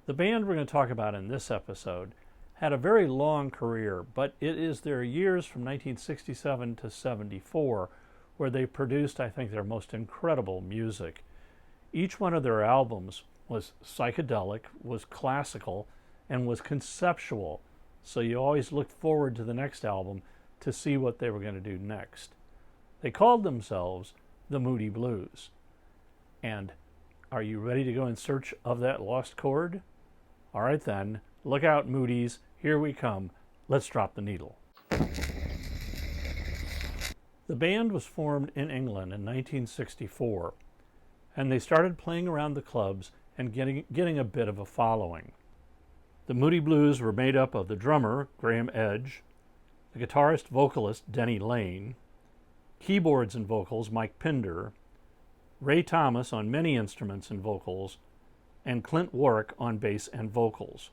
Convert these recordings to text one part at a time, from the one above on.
The band we're going to talk about in this episode had a very long career, but it is their years from 1967 to 74 where they produced, I think, their most incredible music. Each one of their albums was psychedelic, was classical, and was conceptual, so you always looked forward to the next album to see what they were going to do next. They called themselves the Moody Blues. And are you ready to go in search of that lost chord? All right then, look out, Moody's, here we come. Let's drop the needle. The band was formed in England in 1964, and they started playing around the clubs and getting a bit of a following. The Moody Blues were made up of the drummer, Graham Edge, the guitarist vocalist, Denny Lane, keyboards and vocals, Mike Pinder, Ray Thomas on many instruments and vocals, and Clint Warwick on bass and vocals.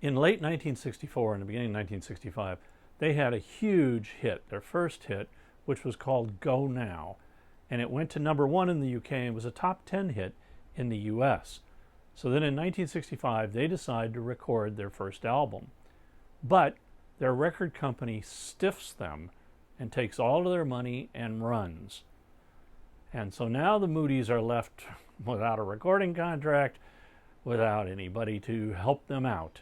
In late 1964 and the beginning of 1965, they had a huge hit, their first hit, which was called Go Now, and it went to number 1 in the UK and was a top 10 hit in the US. So then in 1965, they decided to record their first album. But their record company stiffs them and takes all of their money and runs. And so now the Moody's are left without a recording contract, without anybody to help them out.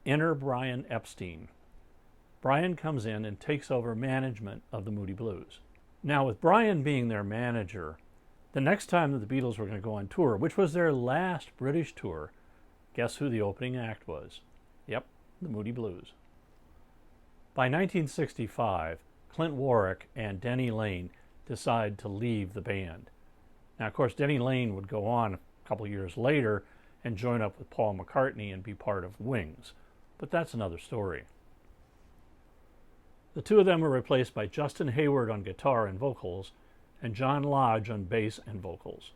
Enter Brian Epstein. Brian comes in and takes over management of the Moody Blues. Now, with Brian being their manager, the next time that the Beatles were going to go on tour, which was their last British tour, guess who the opening act was? Yep, the Moody Blues. By 1965, Clint Warwick and Denny Lane decide to leave the band. Now, of course, Denny Lane would go on a couple years later and join up with Paul McCartney and be part of Wings. But that's another story. The two of them were replaced by Justin Hayward on guitar and vocals and John Lodge on bass and vocals.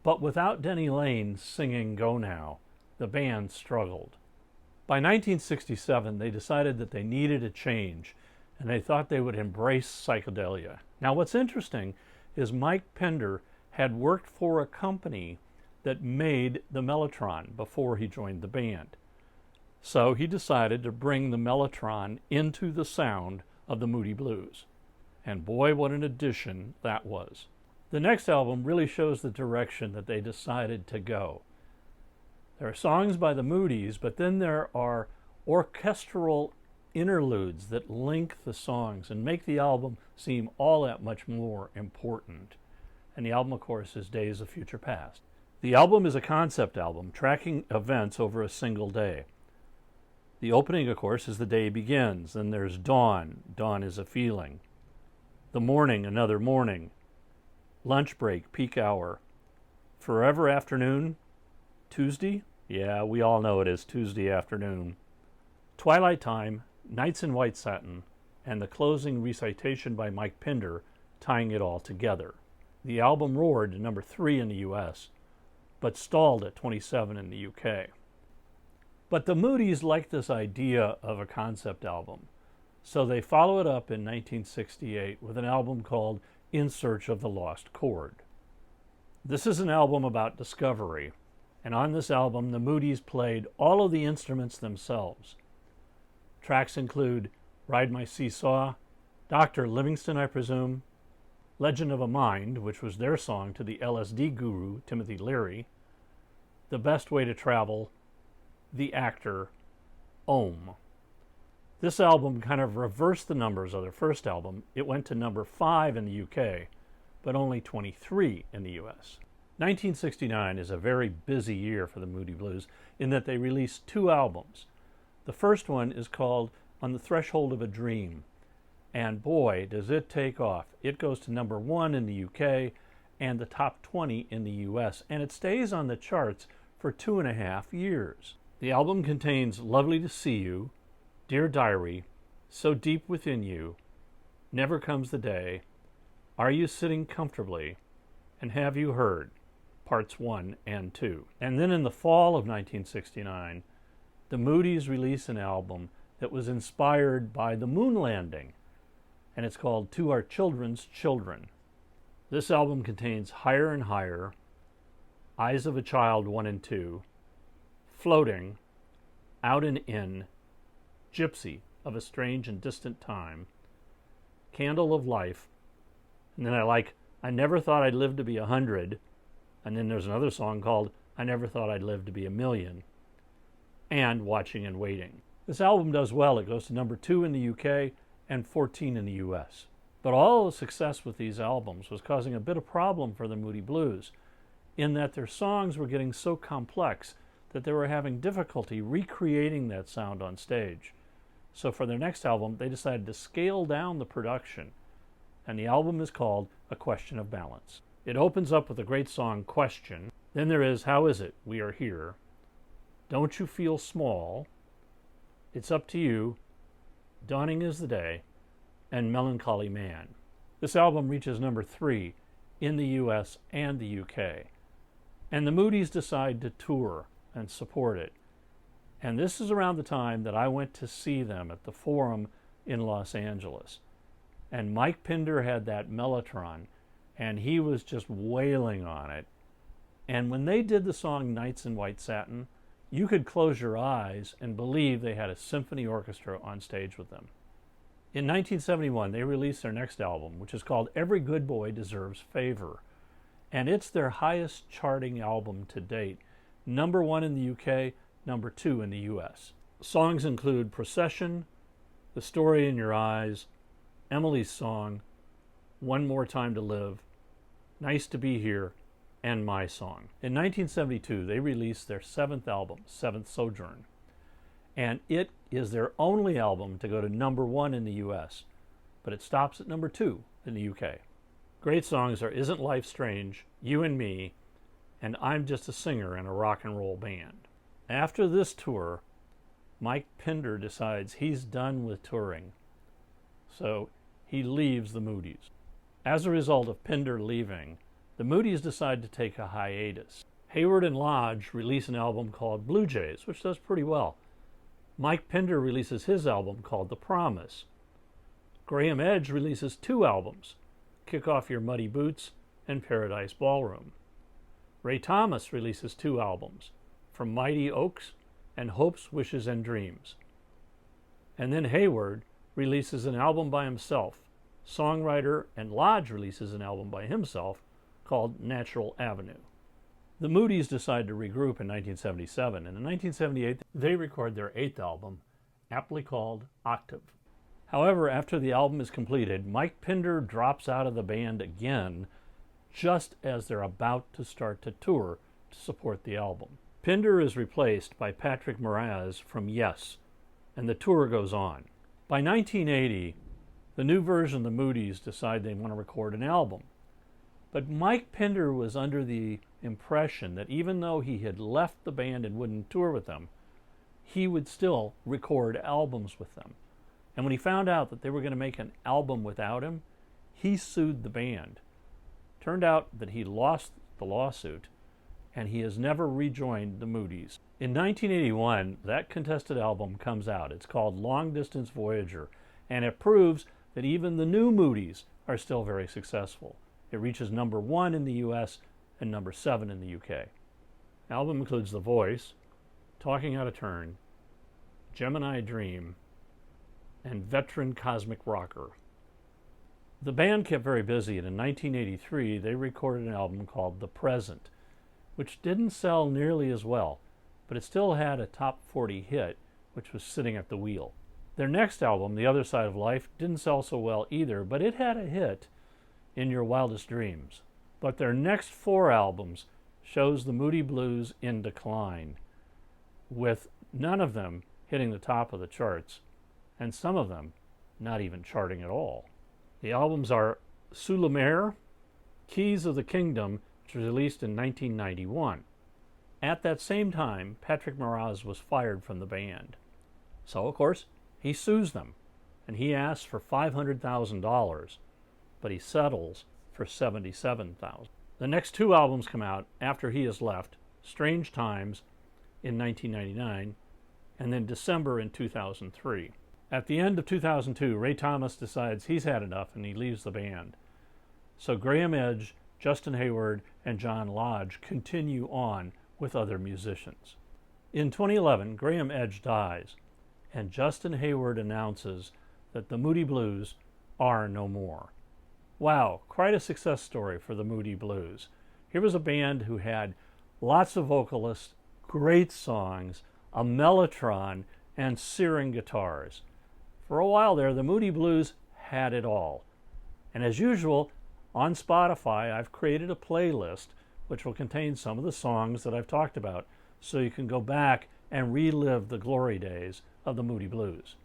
But without Denny Lane singing Go Now, the band struggled. By 1967, they decided that they needed a change, and they thought they would embrace psychedelia. Now, what's interesting is Mike Pinder had worked for a company that made the mellotron before he joined the band. So he decided to bring the mellotron into the sound of the Moody Blues. And boy, what an addition that was. The next album really shows the direction that they decided to go. There are songs by the Moody's, but then there are orchestral interludes that link the songs and make the album seem all that much more important. And the album, of course, is Days of Future Past. The album is a concept album, tracking events over a single day. The opening, of course, is The Day Begins. Then there's Dawn. Dawn is a feeling. The Morning, Another Morning. Lunch Break, Peak Hour. Forever Afternoon, Tuesday? Yeah, we all know it is Tuesday afternoon. Twilight Time, Nights in White Satin, and the closing recitation by Mike Pinder, tying it all together. The album roared to number 3 in the US, but stalled at 27 in the UK. But the Moody's liked this idea of a concept album, so they follow it up in 1968 with an album called In Search of the Lost Chord. This is an album about discovery, and on this album the Moody's played all of the instruments themselves. Tracks include Ride My Seesaw, Dr. Livingston, I presume, Legend of a Mind, which was their song to the LSD guru Timothy Leary, The Best Way to Travel, The Actor, Om. This album kind of reversed the numbers of their first album. It went to number 5 in the UK, but only 23 in the US. 1969 is a very busy year for the Moody Blues in that they released 2 albums. The first one is called On the Threshold of a Dream, and boy, does it take off. It goes to number 1 in the UK and the top 20 in the US, and it stays on the charts for 2.5 years. The album contains Lovely to See You, Dear Diary, So Deep Within You, Never Comes the Day, Are You Sitting Comfortably, and Have You Heard, parts 1 and 2. And then in the fall of 1969, the Moody's released an album that was inspired by the moon landing, and it's called To Our Children's Children. This album contains Higher and Higher, Eyes of a Child 1 and 2, Floating, Out and In, Gypsy of a Strange and Distant Time, Candle of Life, and then I Never Thought I'd Live to Be 100, and then there's another song called I Never Thought I'd Live to Be 1,000,000, and Watching and Waiting. This album does well. It goes to number 2 in the UK and 14 in the US. But all the success with these albums was causing a bit of problem for the Moody Blues, in that their songs were getting so complex that they were having difficulty recreating that sound on stage. So for their next album, they decided to scale down the production, and the album is called A Question of Balance. It opens up with a great song, Question. Then there is How Is It We Are Here, Don't You Feel Small, It's Up to You, Dawning is the Day, and Melancholy Man. This album reaches number 3 in the US and the UK. And the Moodies decide to tour and support it. And this is around the time that I went to see them at the Forum in Los Angeles. And Mike Pinder had that mellotron, and he was just wailing on it. And when they did the song Nights in White Satin, you could close your eyes and believe they had a symphony orchestra on stage with them. In 1971, they released their next album, which is called Every Good Boy Deserves Favor. And it's their highest charting album to date. Number 1 in the UK, number 2 in the US. Songs include Procession, The Story in Your Eyes, Emily's Song, One More Time to Live, Nice to Be Here, and My Song. In 1972, they released their 7th album, Seventh Sojourn. And it is their only album to go to number 1 in the US, but it stops at number 2 in the UK. Great songs are Isn't Life Strange, You and Me, and I'm Just a Singer in a Rock and Roll Band. After this tour, Mike Pinder decides he's done with touring, so he leaves the Moodies. As a result of Pinder leaving, the Moodies decide to take a hiatus. Hayward and Lodge release an album called Blue Jays, which does pretty well. Mike Pinder releases his album called The Promise. Graham Edge releases 2 albums, Kick Off Your Muddy Boots and Paradise Ballroom. Ray Thomas releases 2 albums, From Mighty Oaks and Hopes, Wishes, and Dreams. And then Hayward releases an album by himself. Songwriter and Lodge releases an album by himself called Natural Avenue. The Moodies decide to regroup in 1977, and in 1978 they record their 8th album, aptly called Octave. However, after the album is completed, Mike Pinder drops out of the band again, just as they're about to start to tour to support the album. Pinder is replaced by Patrick Moraz from Yes, and the tour goes on. By 1980, the new version of the Moodies decide they want to record an album. But Mike Pinder was under the impression that even though he had left the band and wouldn't tour with them, he would still record albums with them. And when he found out that they were going to make an album without him, he sued the band. Turned out that he lost the lawsuit, and he has never rejoined the Moodies. In 1981, that contested album comes out. It's called Long Distance Voyager, and it proves that even the new Moodies are still very successful. It reaches number 1 in the US and number 7 in the UK. The album includes The Voice, Talking Out of Turn, Gemini Dream, and Veteran Cosmic Rocker. The band kept very busy, and in 1983 they recorded an album called The Present, which didn't sell nearly as well, but it still had a top 40 hit, which was Sitting at the Wheel. Their next album, The Other Side of Life, didn't sell so well either, but it had a hit, In Your Wildest Dreams. But their next 4 albums shows the Moody Blues in decline, with none of them hitting the top of the charts, and some of them not even charting at all. The albums are Sous la Mer, Keys of the Kingdom, which was released in 1991. At that same time, Patrick Moraz was fired from the band. So, of course, he sues them, and he asks for $500,000, but he settles for $77,000. The next 2 albums come out after he has left, Strange Times in 1999, and then December in 2003. At the end of 2002, Ray Thomas decides he's had enough and he leaves the band. So Graham Edge, Justin Hayward, and John Lodge continue on with other musicians. In 2011, Graham Edge dies, and Justin Hayward announces that the Moody Blues are no more. Wow, quite a success story for the Moody Blues. Here was a band who had lots of vocalists, great songs, a mellotron, and searing guitars. For a while there, the Moody Blues had it all. And as usual, on Spotify, I've created a playlist which will contain some of the songs that I've talked about, so you can go back and relive the glory days of the Moody Blues.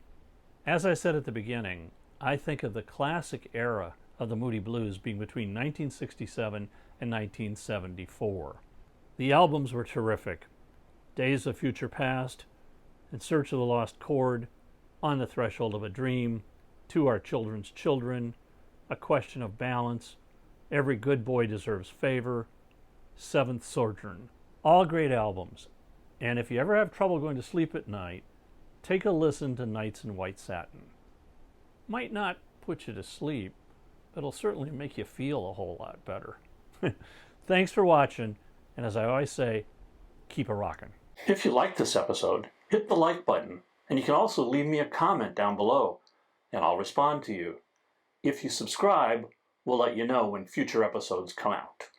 As I said at the beginning, I think of the classic era of the Moody Blues being between 1967 and 1974. The albums were terrific. Days of Future Past, In Search of the Lost Chord, On the Threshold of a Dream, To Our Children's Children, A Question of Balance, Every Good Boy Deserves Favor, Seventh Sojourn. All great albums. And if you ever have trouble going to sleep at night, take a listen to Nights in White Satin. Might not put you to sleep, but it'll certainly make you feel a whole lot better. Thanks for watching, and as I always say, keep a rockin'. If you liked this episode, hit the like button, and you can also leave me a comment down below, and I'll respond to you. If you subscribe, we'll let you know when future episodes come out.